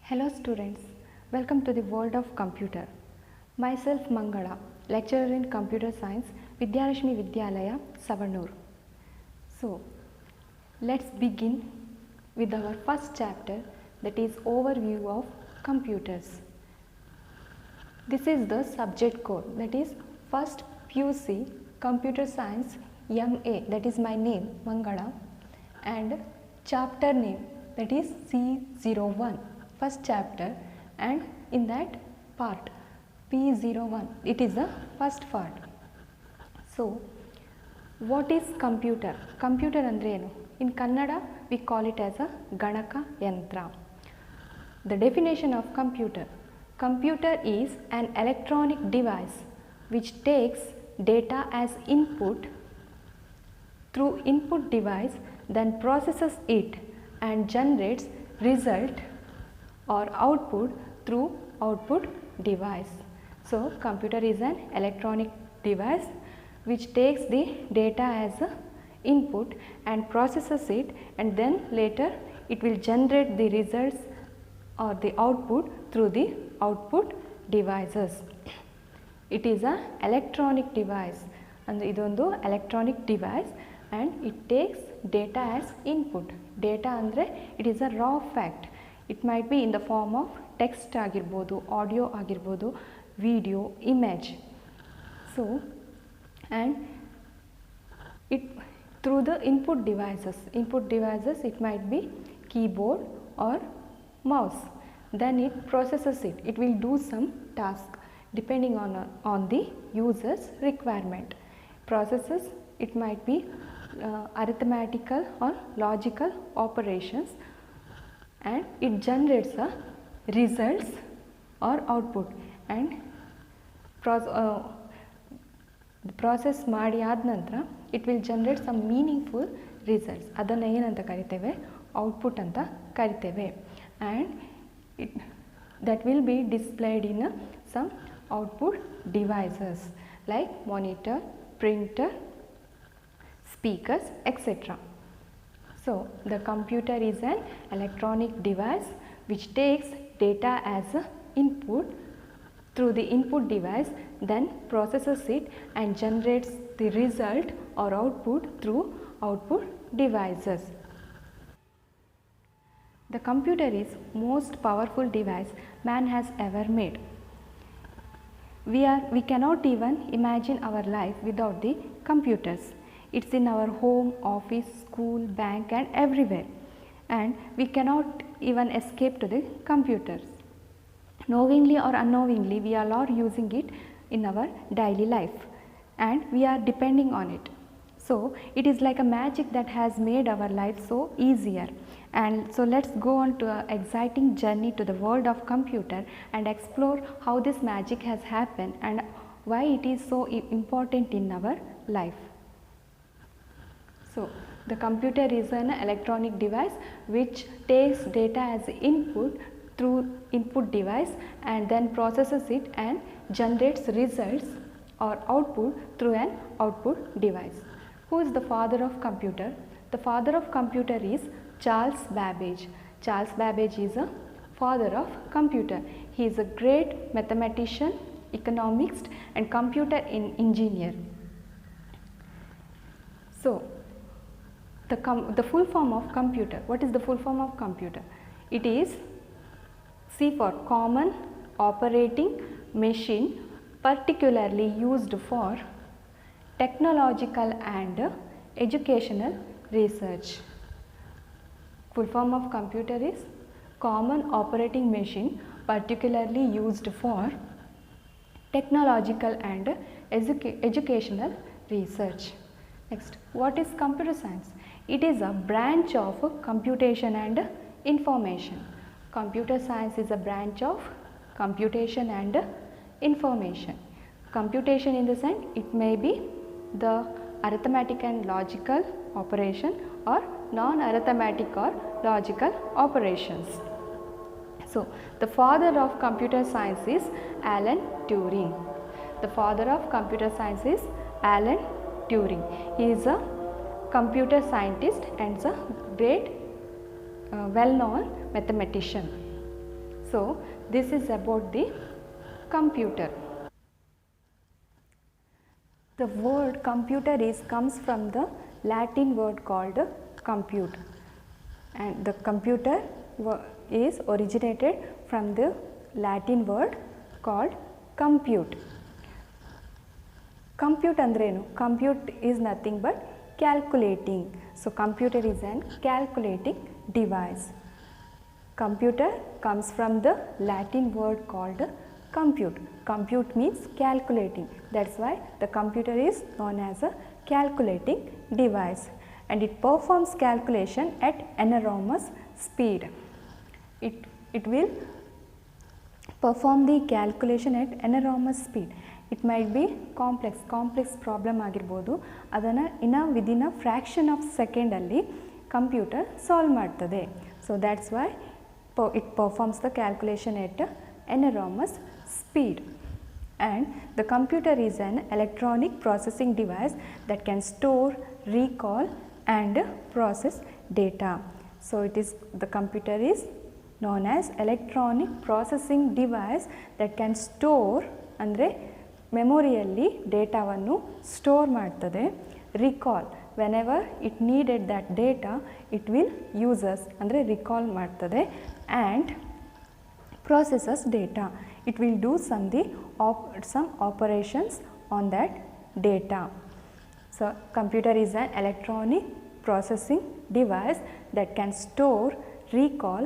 Hello students, welcome to the world of computer. Myself Mangala, lecturer in computer science, Vidyalakshmi Vidyalaya, Savanur. So, let's begin with our first chapter, that is overview of computers. This is the subject code, that is first PUC Computer Science MA, that is my name Mangala, and chapter name, that is C01, first chapter, and in that part P01, it is the first part. So, what is computer? Computer andre enu? In Kannada we call it as a Ganaka Yantra. The definition of computer: computer is an electronic device which takes data as input through input device, then processes it and generates result or output through output device. So, computer is an electronic device which takes the data as a input and processes it, and then later it will generate the results or the output through the output devices. It is an electronic device, and idondu electronic device, and it takes data as input. Data andre it is a raw fact. It might be in the form of text agirbodu, audio agirbodu, video, image. So, and it through the input devices it might be keyboard or mouse, then it processes it. It will do some task depending on the user's requirement. Processes, it might be arithmetical or logical operations, and it generates a results or output, and process ಮಾಡಿ ಆದ ನಂತರ it will generate some meaningful results. ಅದನ್ನು ಏನಂತ ಕರಿತೇವೆ? Output ಅಂತ ಕರಿತೇವೆ, and that will be displayed in some output devices like monitor, printer, speakers, etc. So, the computer is an electronic device which takes data as input through the input device, then processes it and generates the result or output through output devices. The computer is most powerful device man has ever made. We cannot even imagine our life without the computers. It's in our home, office, school, bank and everywhere, and we cannot even escape to the computers. Knowingly or unknowingly, we are all using it in our daily life and we are depending on it. So, it is like a magic that has made our life so easier. And so, let's go on to an exciting journey to the world of computer and explore how this magic has happened and why it is so important in our life. So, the computer is an electronic device which takes data as input through input device and then processes it and generates results or output through an output device. Who is the father of computer? The father of computer is Charles Babbage. Charles Babbage is a father of computer. He is a great mathematician, economist and computer engineer. So, the full form of computer. What is the full form of computer? It is C for common operating machine, particularly used for technological and educational research. Full form of computer is common operating machine, particularly used for technological and educational research. Next, what is computer science? It is a branch of computation and information. Computer science is a branch of computation and information. Computation in the sense it may be the arithmetic and logical operation or non-arithmetic or logical operations. So, the father of computer science is Alan Turing. The father of computer science is Alan Turing. He is a computer scientist and a great well-known mathematician. So this is about the computer. The word computer comes from the Latin word called compute, and the computer is originated from the Latin word called compute. Compute andrenu? Compute is nothing but calculating. So computer is an calculating device. Computer comes from the Latin word called compute. Compute means calculating. That's why the computer is known as a calculating device, and it performs calculation at enormous speed. It will perform the calculation at enormous speed. It might be complex problem ಆಗಿರ್ಬೋದು, ಅದನ್ನು within a fraction of second ಅಲ್ಲಿ computer solve ಮಾಡ್ತದೆ. So that's why it performs the calculation at enormous speed. And the computer is an electronic processing device that can store, recall and process data. So the computer is known as electronic processing device that can store andre ಮೆಮೊರಿಯಲ್ಲಿ ಡೇಟಾವನ್ನು store ಮಾಡ್ತದೆ, recall whenever it needed that data it will uses ಅಂದರೆ recall ಮಾಡ್ತದೆ, and processes data. It will do some operations on that data. So computer is an electronic processing device that can store, recall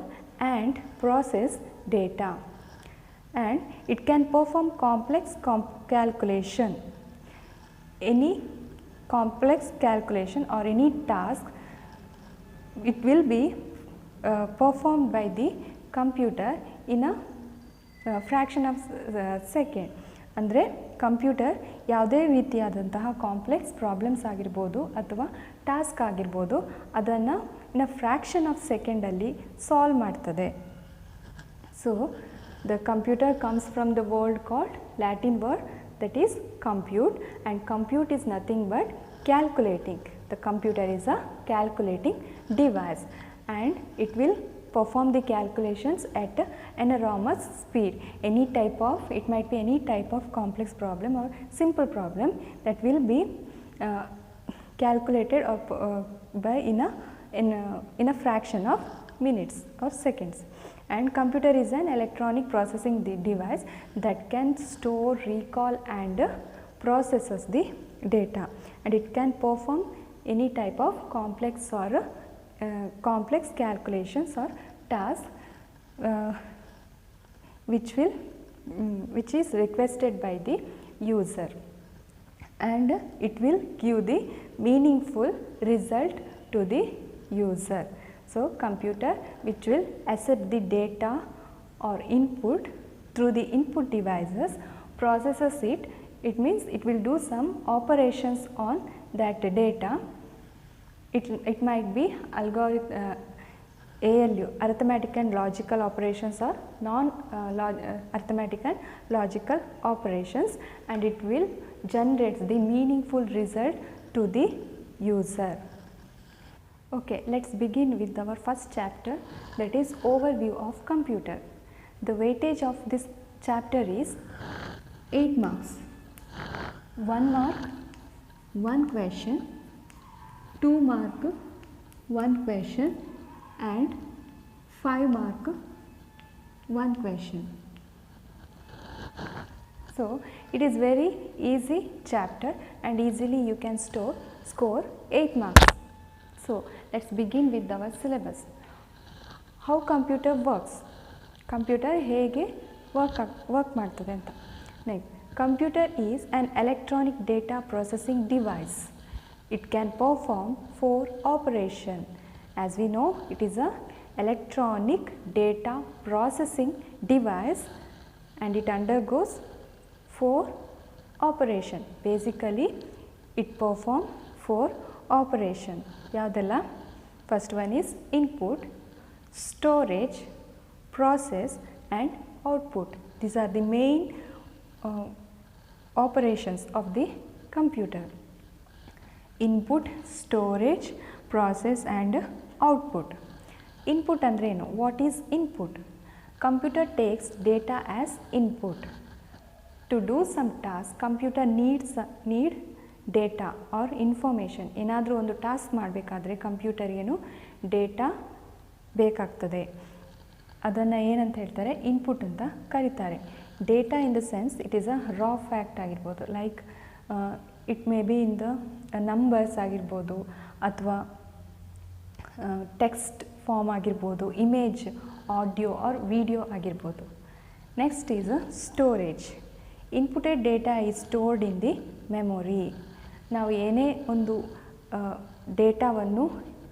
and process data, and it can perform complex calculation. Any complex calculation or any task, it will be performed by the computer in a fraction of second. ಅಂದರೆ computer ಯಾವುದೇ ರೀತಿಯಾದಂತಹ complex problems ಆಗಿರ್ಬೋದು ಅಥವಾ task ಆಗಿರ್ಬೋದು, ಅದನ್ನು ಇನ್ ಅ fraction of ಸೆಕೆಂಡಲ್ಲಿ solve ಮಾಡ್ತದೆ. So the computer comes from the word called Latin word that is compute, and compute is nothing but calculating. The computer is a calculating device and it will perform the calculations at enormous speed. Any type of, it might be any type of complex problem or simple problem that will be calculated or by in a fraction of minutes or seconds. And computer is an electronic processing device that can store, recall and processes the data, and it can perform any type of complex or complex calculations or tasks which is requested by the user, and it will give the meaningful result to the user. So computer which will accept the data or input through the input devices, processes it. It means it will do some operations on that data. It might be ALU, arithmetic and logical operations, or arithmetic and logical operations, and it will generate the meaningful result to the user. Okay, let's begin with our first chapter, that is overview of computer. The weightage of this chapter is 8 marks. 1 mark 1 question, 2 mark 1 question and 5 mark 1 question. So it is very easy chapter and easily you can score 8 marks. So let's begin with our syllabus. How computer works? Computer ಹೇಗೆ work ಮಾಡ್ತದೆ ಅಂತ. Next, computer is an electronic data processing device. It can perform 4 operations. As we know, it is a electronic data processing device and it undergoes 4 operations. Basically, it performs 4 operations. ಯಾವುದೆಲ್ಲ? First one is input, storage, process and output. These are the main operations of the computer. Input, storage, process and output. Input ಅಂದ್ರೆ ಏನು? What is input? Computer takes data as input. To do some task, computer need data or information. ಏನಾದರೂ ಒಂದು task ಮಾಡಬೇಕಾದ್ರೆ ಕಂಪ್ಯೂಟರ್ಗೇನು data ಬೇಕಾಗ್ತದೆ. ಅದನ್ನು ಏನಂತ ಹೇಳ್ತಾರೆ, input ಅಂತ ಕರೀತಾರೆ. Data in the sense it is a raw fact ಆಗಿರ್ಬೋದು, like it may be in the numbers ಆಗಿರ್ಬೋದು, ಅಥವಾ ಟೆಕ್ಸ್ಟ್ ಫಾರ್ಮ್ ಆಗಿರ್ಬೋದು, ಇಮೇಜ್, ಆಡಿಯೋ ಆರ್ ವಿಡಿಯೋ ಆಗಿರ್ಬೋದು. Next is storage. Inputted data is stored in the memory. ನಾವು ಏನೇ ಒಂದು ಡೇಟಾವನ್ನು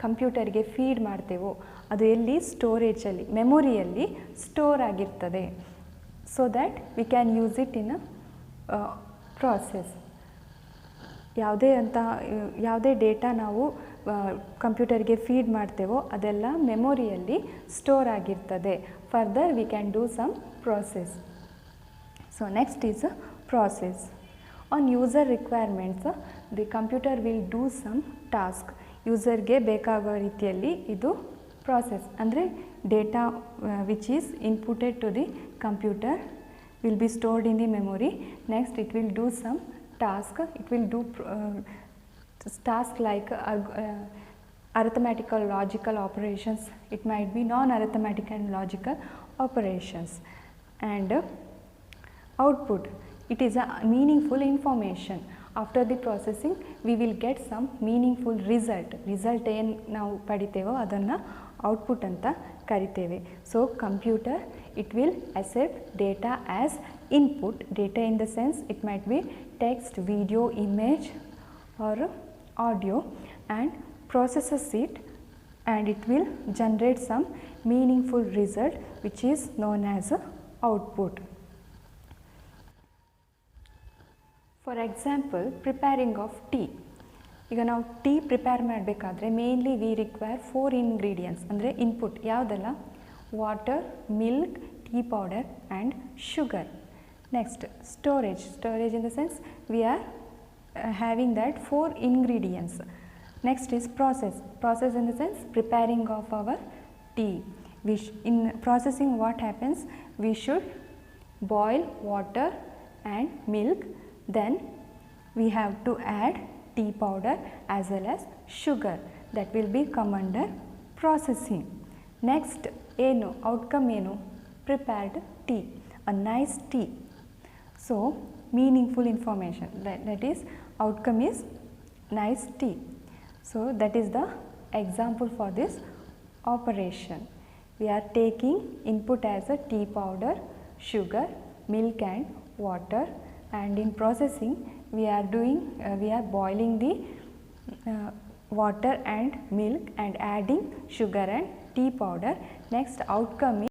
ಕಂಪ್ಯೂಟರ್ಗೆ ಫೀಡ್ ಮಾಡ್ತೇವೋ ಅದು ಎಲ್ಲಿ, ಸ್ಟೋರೇಜಲ್ಲಿ, ಮೆಮೊರಿಯಲ್ಲಿ ಸ್ಟೋರ್ ಆಗಿರ್ತದೆ. So that we can use it in a process. ಯಾವುದೇ ಡೇಟಾ ನಾವು ಕಂಪ್ಯೂಟರ್ಗೆ ಫೀಡ್ ಮಾಡ್ತೇವೋ ಅದೆಲ್ಲ ಮೆಮೊರಿಯಲ್ಲಿ ಸ್ಟೋರ್ ಆಗಿರ್ತದೆ. Further we can do some process. So next is process. On user requirements the computer will do some task. ಯೂಸರ್ಗೆ ಬೇಕಾಗೋ ರೀತಿಯಲ್ಲಿ ಇದು ಪ್ರಾಸೆಸ್, ಅಂದರೆ data which is inputted to the computer will be stored in the memory. Next it will do some task. It will do task like arithmetical, logical operations. It might be non-arithmetic and logical operations. And output, it is a meaningful information. After the processing we will get some meaningful result. ಏನು ನಾವು ಪಡಿತೇವೋ ಅದನ್ನು output ಅಂತ ಕರಿತೇವೆ. So computer it will accept data as input. Data in the sense it might be text, video, image or audio, and processes it, and it will generate some meaningful result which is known as a output. For example, preparing of tea. ಈಗ ನಾವು tea prepare ಮಾಡಬೇಕಾದ್ರೆ mainly we require 4 ingredients, ಅಂದರೆ input ಯಾವುದೆಲ್ಲ, water, milk, tea powder and sugar. Next storage. Storage in the sense we are having that 4 ingredients. Next is process. Process in the sense preparing of our tea. In processing what happens, we should boil water and milk, then we have to add tea powder as well as sugar. That will be come under processing. Next ಏನು outcome ಏನು, prepared tea, a nice tea. So meaningful information, that is outcome is nice tea. So that is the example for this operation. We are taking input as a tea powder, sugar, milk and water, and in processing we are boiling the water and milk and adding sugar and tea powder. Next outcome is